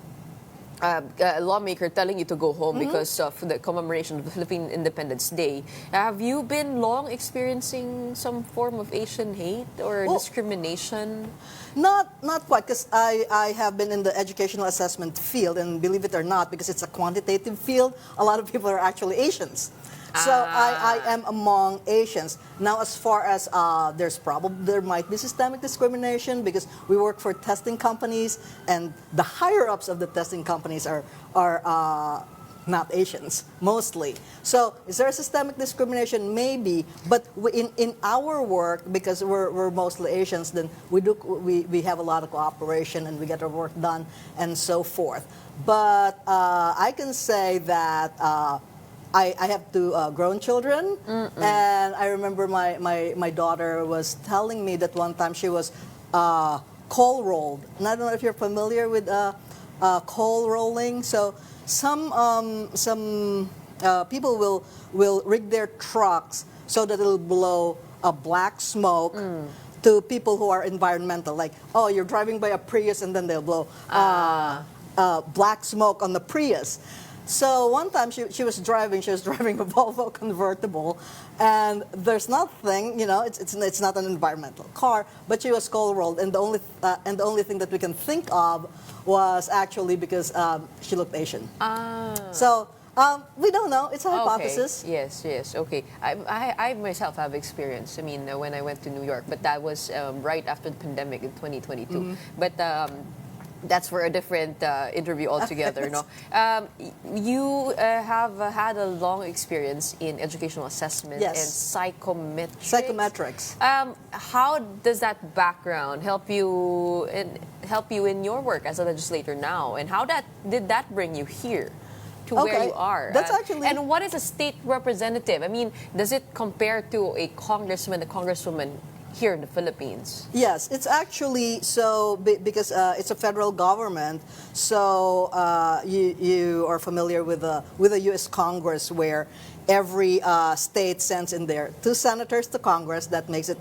lawmaker telling you to go home because of the commemoration of the Philippine Independence Day. Have you been long experiencing some form of Asian hate or discrimination? Not quite, because I have been in the educational assessment field, and believe it or not, because it's a quantitative field, a lot of people are actually Asians. So I am among Asians. Now, as far as there might be systemic discrimination because we work for testing companies, and the higher ups of the testing companies are not Asians mostly. So is there a systemic discrimination? Maybe, but in our work, because we're mostly Asians, then we have a lot of cooperation and we get our work done and so forth. But I can say that. I have two grown children, and I remember my daughter was telling me that one time she was coal rolled. And I don't know if you're familiar with coal rolling. So some people will rig their trucks so that it'll blow a black smoke to people who are environmental. Like, oh, you're driving by a Prius, and then they'll blow black smoke on the Prius. So one time she was driving a Volvo convertible, and there's nothing, it's not an environmental car, but she was coal rolled, and the only thing that we can think of was actually because she looked Asian. So we don't know. It's a hypothesis. Okay. Yes. Okay. I myself have experience. I mean, when I went to New York, but that was right after the pandemic in 2022. But that's for a different interview altogether. No, you have had a long experience in educational assessment and psychometrics. How does that background help you in your work as a legislator now, and how did that bring you here to where you are? That's actually. And what is a state representative? I mean, does it compare to a congressman, a congresswoman here in the Philippines? Yes, it's actually so because it's a federal government. So you are familiar with the U.S. Congress, where every state sends in their 2 senators to Congress. That makes it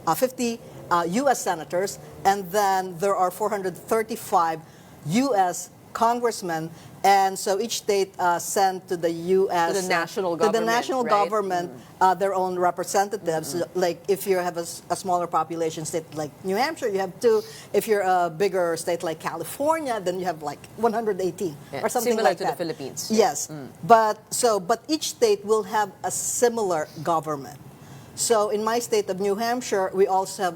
50 U.S. senators, and then there are 435 U.S. congressmen. And so each state sent to the U.S. to the national government, their own representatives. Like if you have a smaller population state like New Hampshire, you have 2. If you're a bigger state like California, then you have like 118 or something similar like to that. the Philippines. Yes, but each state will have a similar government. So in my state of New Hampshire, we also have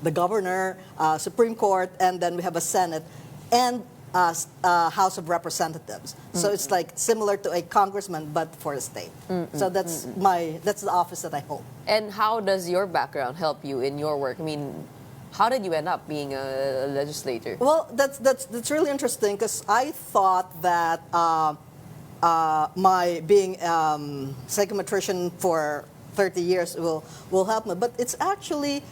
the governor, Supreme Court, and then we have a Senate and House of Representatives. So it's like similar to a congressman, but for a state. So that's the office that I hold. And how does your background help you in your work? I mean, how did you end up being a legislator? Well, that's really interesting, because I thought that my being psychometrician for 30 years will help me, but it's actually.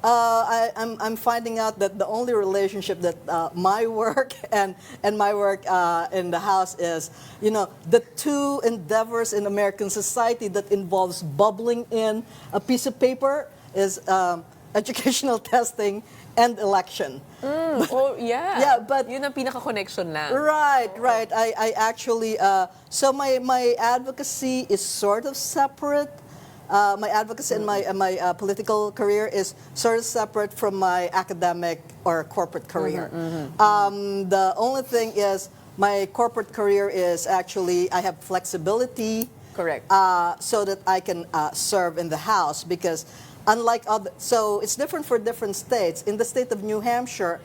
I'm finding out that the only relationship that my work and my work in the House is, the 2 endeavors in American society that involves bubbling in a piece of paper is educational testing and election. Yeah, but yun ang pinaka-connection lang. Right. I actually, so my advocacy is sort of separate. My advocacy and my political career is sort of separate from my academic or corporate career. The only thing is my corporate career is actually I have flexibility. Correct. So that I can serve in the House, because unlike so it's different for different states. In the state of New Hampshire,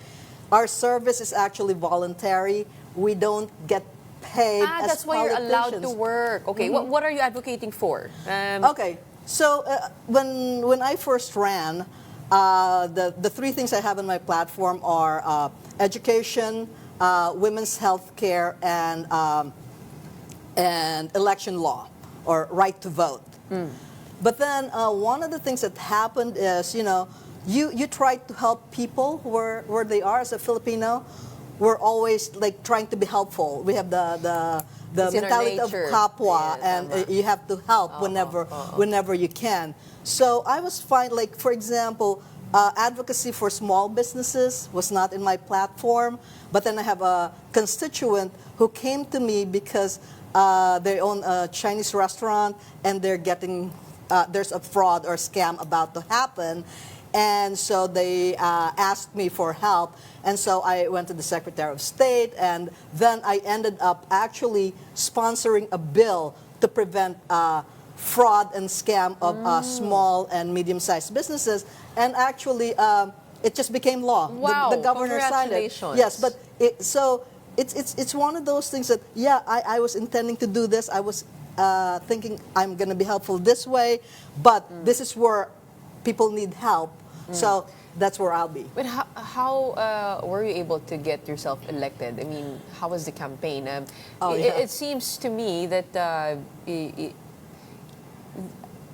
our service is actually voluntary. We don't get paid as that's why you're allowed to work. Okay, what are you advocating for? Okay. So when I first ran, the 3 things I have in my platform are education, women's health care, and election law, or right to vote. But then one of the things that happened is, you try to help people where they are. As a Filipino, we're always like trying to be helpful. We have the the It's in our mentality of nature. kapwa, Yeah, and tama. you have to help whenever you can. So I was fine. Like, for example, advocacy for small businesses was not in my platform, but then I have a constituent who came to me because they own a Chinese restaurant and they're getting there's a fraud or scam about to happen. And so they asked me for help. And so I went to the Secretary of State, and then I ended up actually sponsoring a bill to prevent fraud and scam of small and medium-sized businesses. And actually, it just became law. Wow, The governor signed it. congratulations. Yes, but it's one of those things that, yeah, I was intending to do this. I was thinking I'm going to be helpful this way, but this is where people need help. So that's where I'll be. But how were you able to get yourself elected? I mean, how was the campaign? It seems to me that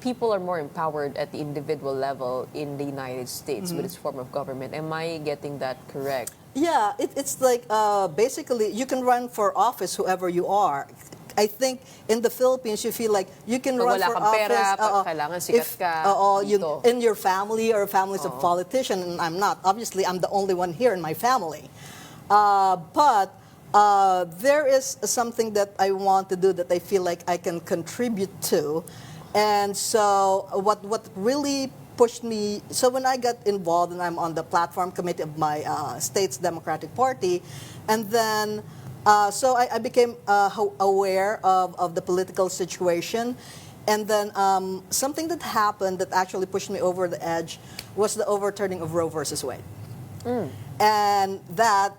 people are more empowered at the individual level in the United States with this form of government. Am I getting that correct? Yeah, it's like basically you can run for office whoever you are. I think in the Philippines, you feel like you can Pag run wala for kang pera, office pag kailangan sikat ka, dito. in your family or families of politicians, and I'm not. Obviously, I'm the only one here in my family. But there is something that I want to do that I feel like I can contribute to. And so what really pushed me, so when I got involved, and I'm on the platform committee of my state's Democratic Party, and then so I became aware of the political situation. And then something that happened that actually pushed me over the edge was the overturning of Roe versus Wade. And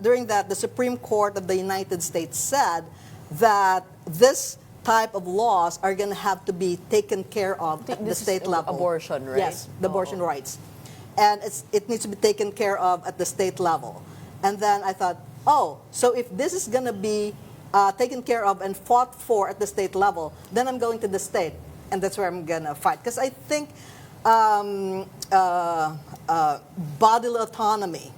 during that, the Supreme Court of the United States said that this type of laws are going to have to be taken care of at the state level. Abortion, right? Yes, the abortion rights. And it needs to be taken care of at the state level. And then I thought, oh, so if this is going to be taken care of and fought for at the state level, then I'm going to the state, and that's where I'm going to fight. Because I think bodily autonomy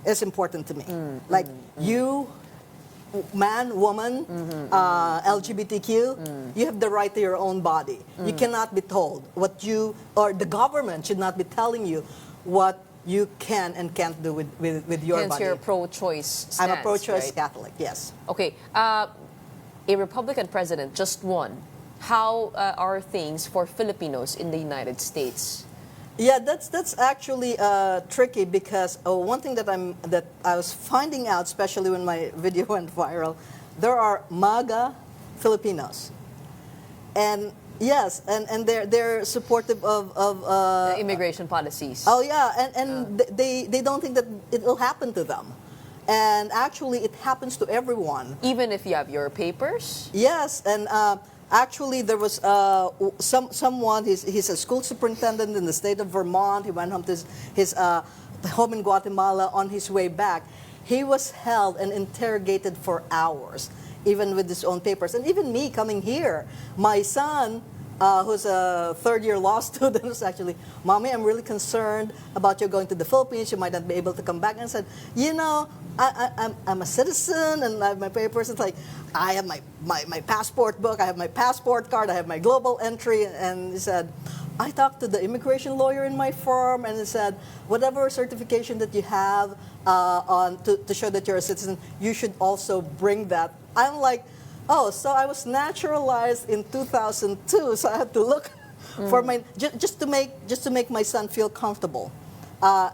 is important to me. Like you, man, woman, LGBTQ, you have the right to your own body. You cannot be told what you, or the government should not be telling you what you can and can't do with your Hence body. your pro-choice stance, I'm a pro-choice right? Catholic, yes. Okay, a Republican president just won. How are things for Filipinos in the United States? Yeah, that's actually tricky because one thing that I was finding out, especially when my video went viral, there are MAGA Filipinos, and yes, and they're supportive of the immigration policies. Oh yeah, and they don't think that it will happen to them, and actually it happens to everyone. Even if you have your papers. Yes, and. Actually, there was someone, he's a school superintendent in the state of Vermont. He went home to his home in Guatemala. On his way back, he was held and interrogated for hours, even with his own papers. And even me coming here, my son, who's a third-year law student, was actually, Mommy, I'm really concerned about you going to the Philippines. You might not be able to come back. And I said, you know, I'm a citizen and I have my papers. It's like, I have my passport book, I have my passport card, I have my global entry. And he said, I talked to the immigration lawyer in my firm, and he said, whatever certification that you have to show that you're a citizen, you should also bring that. I'm like, oh, so I was naturalized in 2002, so I have to look for my, just to make my son feel comfortable.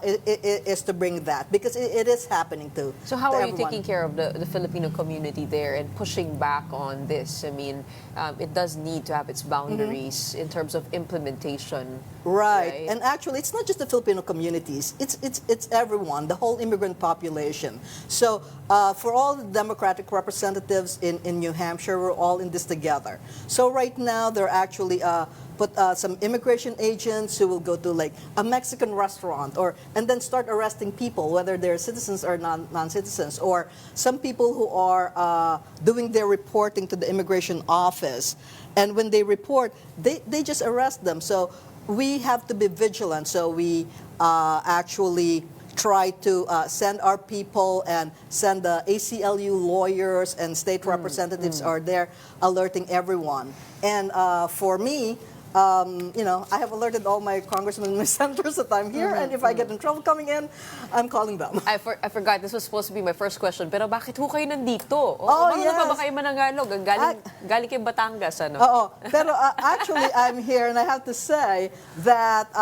Is to bring that, because it is happening to So how to are you everyone. taking care of the Filipino community there and pushing back on this? I mean, it does need to have its boundaries in terms of implementation. Right. And actually, it's not just the Filipino communities. It's everyone, the whole immigrant population. So for all the Democratic representatives in New Hampshire, we're all in this together. So right now, they're actually put some immigration agents who will go to like a Mexican restaurant and then start arresting people, whether they're citizens or non-citizens, or some people who are doing their reporting to the immigration office. And when they report, they just arrest them. So we have to be vigilant. So we actually try to send our people and send the ACLU lawyers and state representatives are there alerting everyone. And for me, I have alerted all my congressmen and my senators that I'm here, and if I get in trouble coming in, I'm calling them. I forgot, this was supposed to be my first question, pero bakit ho kayo nandito? Yes. Pa ba kayo manangalog? Galing kayo Batangas, ano? Oo. Pero actually, I'm here, and I have to say that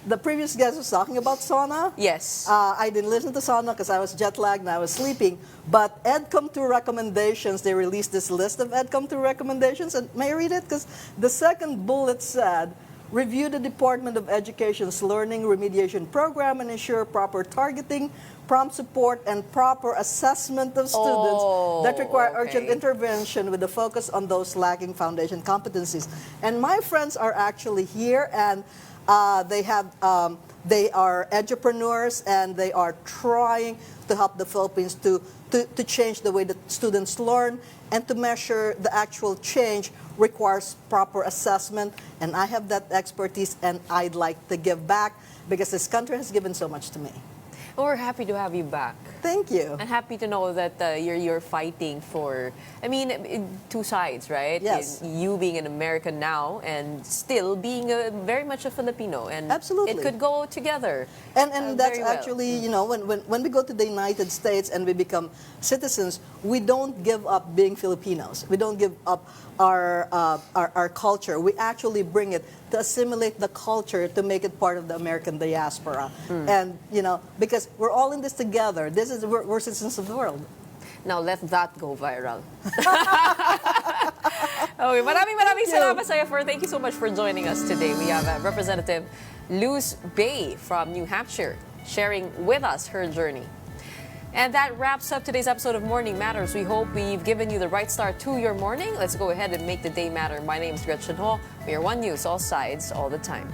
the previous guest was talking about SONA. Yes. I didn't listen to SONA because I was jet-lagged and I was sleeping. But EDCOM 2 recommendations, they released this list of EDCOM 2 recommendations. And may I read it? Because the second bullet said, review the Department of Education's learning remediation program and ensure proper targeting, prompt support, and proper assessment of students that require urgent intervention with a focus on those lacking foundation competencies. And my friends are actually here, and they are edupreneurs, and they are trying to help the Philippines to change the way that students learn, and to measure the actual change requires proper assessment. And I have that expertise, and I'd like to give back because this country has given so much to me. Well, we're happy to have you back. Thank you. And happy to know that you're fighting for, two sides, right? Yes. You being an American now and still being very much a Filipino. And absolutely, it could go together. And that's very well. actually, when we go to the United States and we become citizens, we don't give up being Filipinos. We don't give up our culture. We actually bring it to assimilate the culture to make it part of the American diaspora. And, because we're all in this together. We're citizens of the world. Now let that go viral. Okay, maraming salamat sa'yo thank you so much for joining us today. We have Representative Luz Bay from New Hampshire sharing with us her journey. And that wraps up today's episode of Morning Matters. We hope we've given you the right start to your morning. Let's go ahead and make the day matter. My name is Gretchen Ho. We are One News, all sides, all the time.